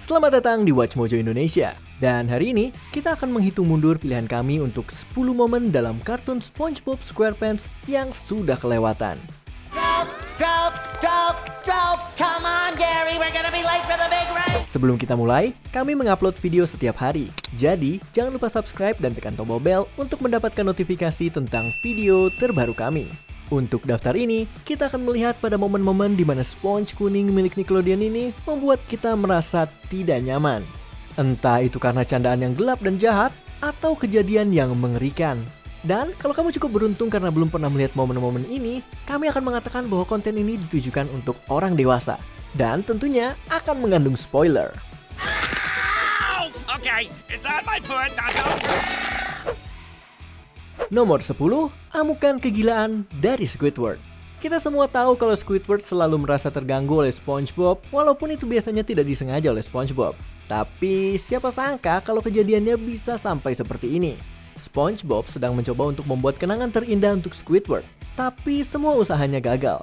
Selamat datang di Watch Mojo Indonesia. Dan hari ini kita akan menghitung mundur pilihan kami untuk 10 momen dalam kartun SpongeBob SquarePants yang sudah kelewatan. Stroke, come on Gary, we're gonna be late for the big race. Sebelum kita mulai, kami mengupload video setiap hari. Jadi, jangan lupa subscribe dan tekan tombol bel untuk mendapatkan notifikasi tentang video terbaru kami. Untuk daftar ini, kita akan melihat pada momen-momen di mana sponge kuning milik Nickelodeon ini membuat kita merasa tidak nyaman. Entah itu karena candaan yang gelap dan jahat, atau kejadian yang mengerikan. Dan kalau kamu cukup beruntung karena belum pernah melihat momen-momen ini, kami akan mengatakan bahwa konten ini ditujukan untuk orang dewasa. Dan tentunya akan mengandung spoiler. Okay, it's on my foot. Nomor 10, amukan kegilaan dari Squidward. Kita semua tahu kalau Squidward selalu merasa terganggu oleh SpongeBob, walaupun itu biasanya tidak disengaja oleh SpongeBob. Tapi siapa sangka kalau kejadiannya bisa sampai seperti ini. SpongeBob sedang mencoba untuk membuat kenangan terindah untuk Squidward, tapi semua usahanya gagal.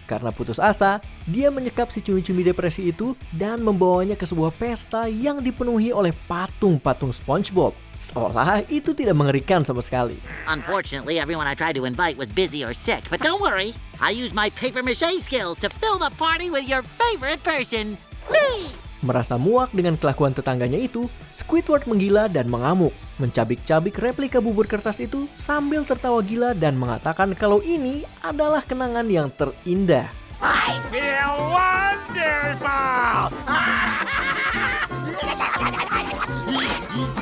Karena putus asa, dia menyekap si cumi-cumi depresi itu dan membawanya ke sebuah pesta yang dipenuhi oleh patung-patung SpongeBob. Seolah itu tidak mengerikan sama sekali. Unfortunately, everyone I tried to invite was busy or sick, but don't worry. I used my paper mache skills to fill the party with your favorite person, me! Merasa muak dengan kelakuan tetangganya itu, Squidward menggila dan mengamuk, mencabik-cabik replika bubur kertas itu sambil tertawa gila dan mengatakan kalau ini adalah kenangan yang terindah. I feel wonderful.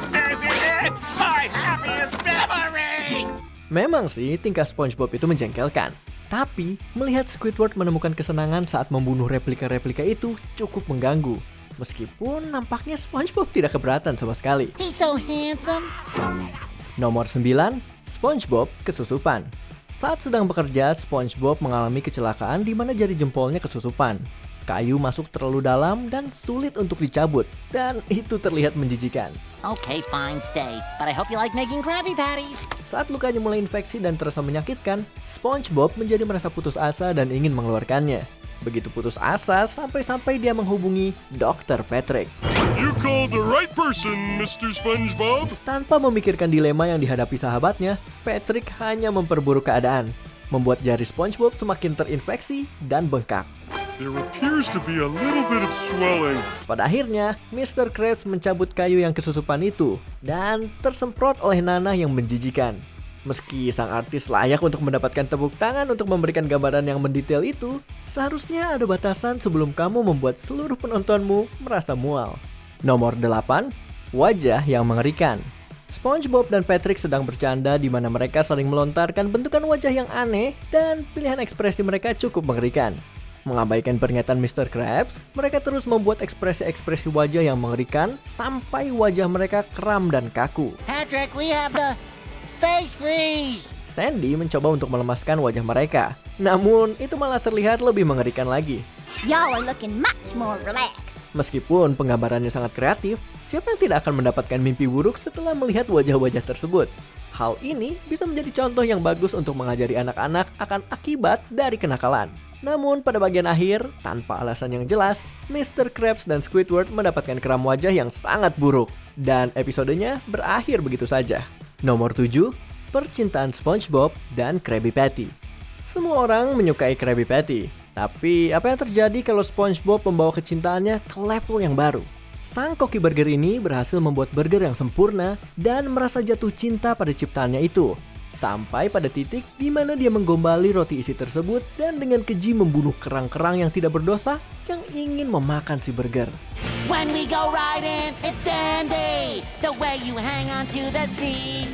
This is it, my happiest memory. Memang sih tingkah SpongeBob itu menjengkelkan, tapi melihat Squidward menemukan kesenangan saat membunuh replika-replika itu cukup mengganggu. Meskipun nampaknya SpongeBob tidak keberatan sama sekali. He's so handsome. Nomor 9, SpongeBob kesusupan. Saat sedang bekerja, SpongeBob mengalami kecelakaan di mana jari jempolnya kesusupan. Kayu masuk terlalu dalam dan sulit untuk dicabut, dan itu terlihat menjijikan. Okay, fine, stay. But I hope you like making Krabby Patties. Saat lukanya mulai infeksi dan terasa menyakitkan, SpongeBob menjadi merasa putus asa dan ingin mengeluarkannya. Begitu putus asa sampai-sampai dia menghubungi Dr. Patrick. You called the right person, Mr. SpongeBob. Tanpa memikirkan dilema yang dihadapi sahabatnya, Patrick hanya memperburuk keadaan, membuat jari SpongeBob semakin terinfeksi dan bengkak. There appears to be a little bit of swelling. Pada akhirnya, Mr. Krabs mencabut kayu yang kesusupan itu dan tersemprot oleh nanah yang menjijikan. Meski sang artis layak untuk mendapatkan tepuk tangan untuk memberikan gambaran yang mendetail itu, seharusnya ada batasan sebelum kamu membuat seluruh penontonmu merasa mual. Nomor 8, wajah yang mengerikan. SpongeBob dan Patrick sedang bercanda di mana mereka saling melontarkan bentukan wajah yang aneh dan pilihan ekspresi mereka cukup mengerikan. Mengabaikan pernyataan Mr. Krabs, mereka terus membuat ekspresi-ekspresi wajah yang mengerikan sampai wajah mereka kram dan kaku. Patrick, we have the face freeze. Sandy mencoba untuk melemaskan wajah mereka, namun itu malah terlihat lebih mengerikan lagi. Y'all are looking much more relaxed. Meskipun penggambarannya sangat kreatif, siapa yang tidak akan mendapatkan mimpi buruk setelah melihat wajah-wajah tersebut? Hal ini bisa menjadi contoh yang bagus untuk mengajari anak-anak akan akibat dari kenakalan. Namun pada bagian akhir, tanpa alasan yang jelas, Mr. Krabs dan Squidward mendapatkan kram wajah yang sangat buruk. Dan episodenya berakhir begitu saja. Nomor 7, percintaan SpongeBob dan Krabby Patty. Semua orang menyukai Krabby Patty, tapi apa yang terjadi kalau SpongeBob membawa kecintaannya ke level yang baru? Sang koki burger ini berhasil membuat burger yang sempurna dan merasa jatuh cinta pada ciptaannya itu. Sampai pada titik di mana dia menggombali roti isi tersebut dan dengan keji membunuh kerang-kerang yang tidak berdosa yang ingin memakan si burger. When we go riding, it's dandy. The way you hang onto the seat.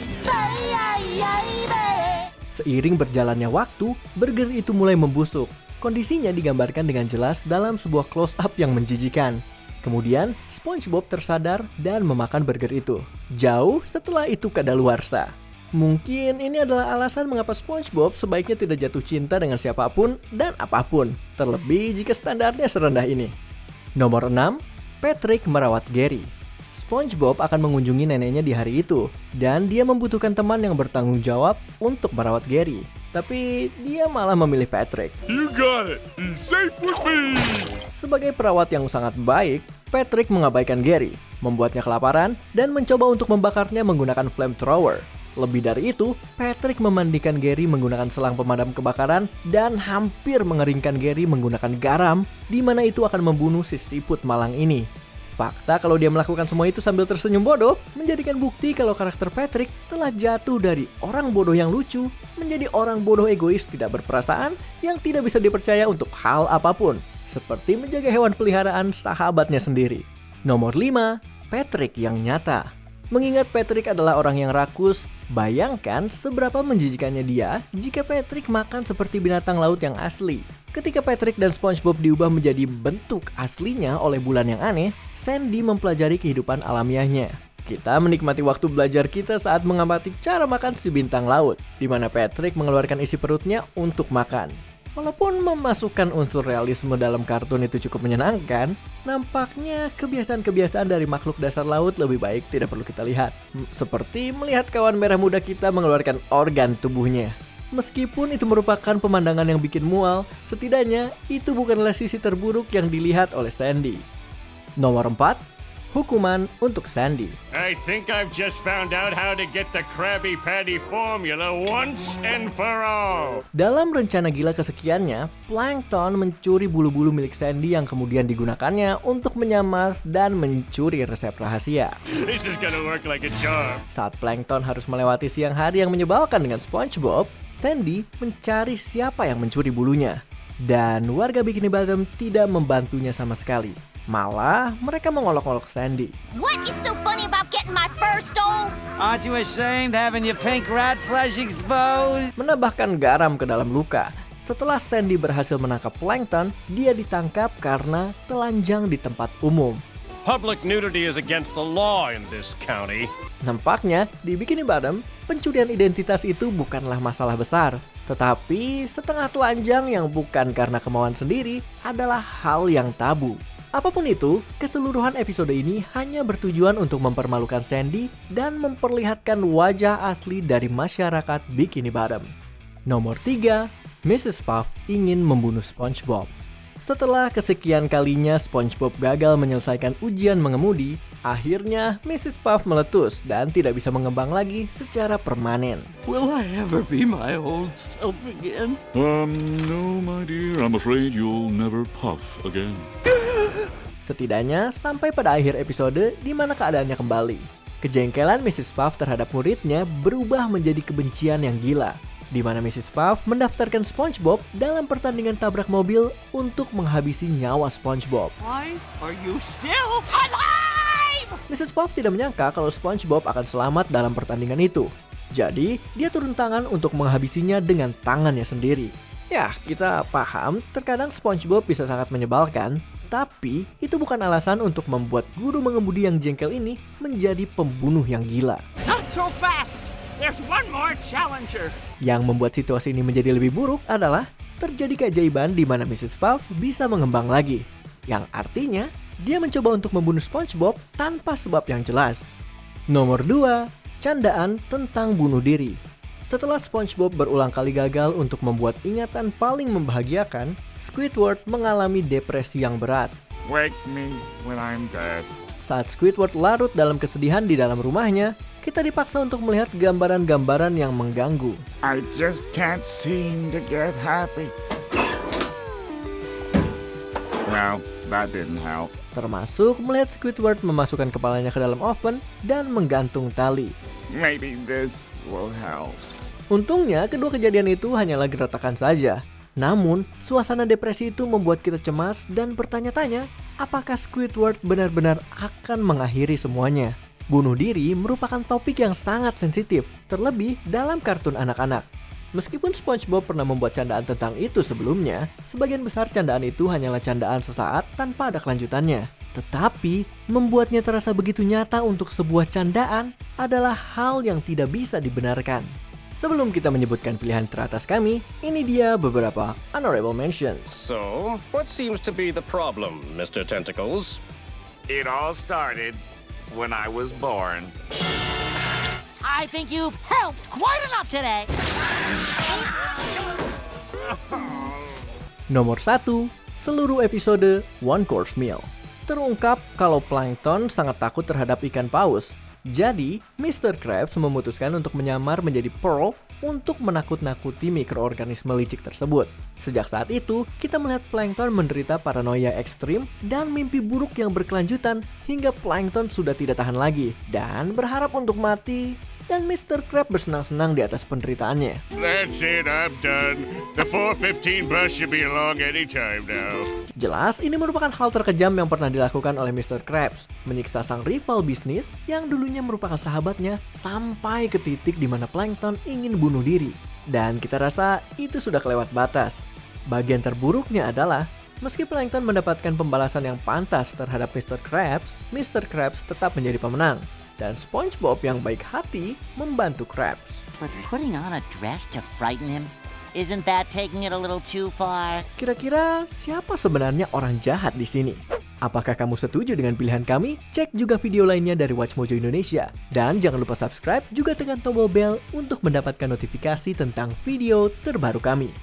Seiring berjalannya waktu, burger itu mulai membusuk. Kondisinya digambarkan dengan jelas dalam sebuah close-up yang menjijikan. Kemudian, SpongeBob tersadar dan memakan burger itu. Jauh setelah itu kadaluarsa. Mungkin ini adalah alasan mengapa SpongeBob sebaiknya tidak jatuh cinta dengan siapapun dan apapun, terlebih jika standarnya serendah ini. Nomor 6, Patrick merawat Gary. SpongeBob akan mengunjungi neneknya di hari itu, dan dia membutuhkan teman yang bertanggung jawab untuk merawat Gary. Tapi dia malah memilih Patrick. You got it. He's safe with me. Sebagai perawat yang sangat baik, Patrick mengabaikan Gary, membuatnya kelaparan, dan mencoba untuk membakarnya menggunakan flamethrower. Lebih dari itu, Patrick memandikan Gary menggunakan selang pemadam kebakaran dan hampir mengeringkan Gary menggunakan garam, di mana itu akan membunuh si siput malang ini. Fakta kalau dia melakukan semua itu sambil tersenyum bodoh menjadikan bukti kalau karakter Patrick telah jatuh dari orang bodoh yang lucu menjadi orang bodoh egois tidak berperasaan yang tidak bisa dipercaya untuk hal apapun, seperti menjaga hewan peliharaan sahabatnya sendiri. Nomor 5, Patrick yang nyata. Mengingat Patrick adalah orang yang rakus, bayangkan seberapa menjijikannya dia jika Patrick makan seperti binatang laut yang asli. Ketika Patrick dan SpongeBob diubah menjadi bentuk aslinya oleh bulan yang aneh, Sandy mempelajari kehidupan alamiahnya. Kita menikmati waktu belajar kita saat mengamati cara makan si bintang laut, di mana Patrick mengeluarkan isi perutnya untuk makan. Walaupun memasukkan unsur realisme dalam kartun itu cukup menyenangkan, nampaknya kebiasaan-kebiasaan dari makhluk dasar laut lebih baik tidak perlu kita lihat. Seperti melihat kawan merah muda kita mengeluarkan organ tubuhnya. Meskipun itu merupakan pemandangan yang bikin mual, setidaknya itu bukanlah sisi terburuk yang dilihat oleh Sandy. Nomor 4, hukuman untuk Sandy. I think I've just found out how to get the Krabby Patty formula once and for all. Dalam rencana gila kesekiannya, Plankton mencuri bulu-bulu milik Sandy yang kemudian digunakannya untuk menyamar dan mencuri resep rahasia. This is gonna work like a charm. Saat Plankton harus melewati siang hari yang menyebalkan dengan SpongeBob, Sandy mencari siapa yang mencuri bulunya. Dan warga Bikini Bottom tidak membantunya sama sekali. Malah mereka mengolok-olok Sandy. What is so funny about getting my fur stole? Aren't you ashamed having your pink rat flesh exposed? Menambahkan garam ke dalam luka. Setelah Sandy berhasil menangkap Plankton, dia ditangkap karena telanjang di tempat umum. Public nudity is against the law in this county. Nampaknya di Bikini Bottom, pencurian identitas itu bukanlah masalah besar. Tetapi setengah telanjang yang bukan karena kemauan sendiri adalah hal yang tabu. Apapun itu, keseluruhan episode ini hanya bertujuan untuk mempermalukan Sandy dan memperlihatkan wajah asli dari masyarakat Bikini Bottom. Nomor 3, Mrs. Puff ingin membunuh SpongeBob. Setelah kesekian kalinya SpongeBob gagal menyelesaikan ujian mengemudi, akhirnya Mrs. Puff meletus dan tidak bisa mengembang lagi secara permanen. Will I ever be my old self again? No, my dear. I'm afraid you'll never puff again. Setidaknya sampai pada akhir episode di mana keadaannya kembali. Kejengkelan Mrs. Puff terhadap muridnya berubah menjadi kebencian yang gila, di mana Mrs. Puff mendaftarkan SpongeBob dalam pertandingan tabrak mobil untuk menghabisi nyawa SpongeBob. Why are you still alive? Mrs. Puff tidak menyangka kalau SpongeBob akan selamat dalam pertandingan itu. Jadi, dia turun tangan untuk menghabisinya dengan tangannya sendiri. Ya, kita paham terkadang SpongeBob bisa sangat menyebalkan, tapi itu bukan alasan untuk membuat guru mengemudi yang jengkel ini menjadi pembunuh yang gila. Not so fast! There's one more challenger. Yang membuat situasi ini menjadi lebih buruk adalah terjadi keajaiban di mana Mrs. Puff bisa mengembang lagi. Yang artinya, dia mencoba untuk membunuh SpongeBob tanpa sebab yang jelas. Nomor 2, candaan tentang bunuh diri. Setelah SpongeBob berulang kali gagal untuk membuat ingatan paling membahagiakan, Squidward mengalami depresi yang berat. Wake me when I'm dead. Saat Squidward larut dalam kesedihan di dalam rumahnya, kita dipaksa untuk melihat gambaran-gambaran yang mengganggu. I just can't seem to get happy. Well, that didn't help. Termasuk melihat Squidward memasukkan kepalanya ke dalam oven dan menggantung tali. Maybe this will help. Untungnya kedua kejadian itu hanyalah gertakan saja. Namun, suasana depresi itu membuat kita cemas dan bertanya-tanya, apakah Squidward benar-benar akan mengakhiri semuanya? Bunuh diri merupakan topik yang sangat sensitif, terlebih dalam kartun anak-anak. Meskipun SpongeBob pernah membuat candaan tentang itu sebelumnya, sebagian besar candaan itu hanyalah candaan sesaat tanpa ada kelanjutannya. Tetapi, membuatnya terasa begitu nyata untuk sebuah candaan adalah hal yang tidak bisa dibenarkan. Sebelum kita menyebutkan pilihan teratas kami, ini dia beberapa honorable mentions. So, what seems to be the problem, Mr. Tentacles? It all started when I was born. I think you've helped quite enough today. Nomor 1, seluruh episode One Course Meal. Terungkap kalau plankton sangat takut terhadap ikan paus. Jadi, Mr. Krabs memutuskan untuk menyamar menjadi Pearl untuk menakut-nakuti mikroorganisme licik tersebut. Sejak saat itu, kita melihat plankton menderita paranoia ekstrim dan mimpi buruk yang berkelanjutan hingga plankton sudah tidak tahan lagi dan berharap untuk mati. Dan Mr. Krabs bersenang-senang di atas penderitaannya. That's it, I'm done. The 4:15 bus should be along any time now. Jelas, ini merupakan hal terkejam yang pernah dilakukan oleh Mr. Krabs, menyiksa sang rival bisnis yang dulunya merupakan sahabatnya sampai ke titik di mana plankton ingin bunuh diri. Dan kita rasa itu sudah kelewat batas. Bagian terburuknya adalah, meski plankton mendapatkan pembalasan yang pantas terhadap Mr. Krabs tetap menjadi pemenang. Dan SpongeBob yang baik hati membantu Krabs. But putting on a dress to frighten him? Isn't that taking it a little too far? Kira-kira siapa sebenarnya orang jahat di sini? Apakah kamu setuju dengan pilihan kami? Cek juga video lainnya dari WatchMojo Indonesia. Dan jangan lupa subscribe juga tekan tombol bell untuk mendapatkan notifikasi tentang video terbaru kami.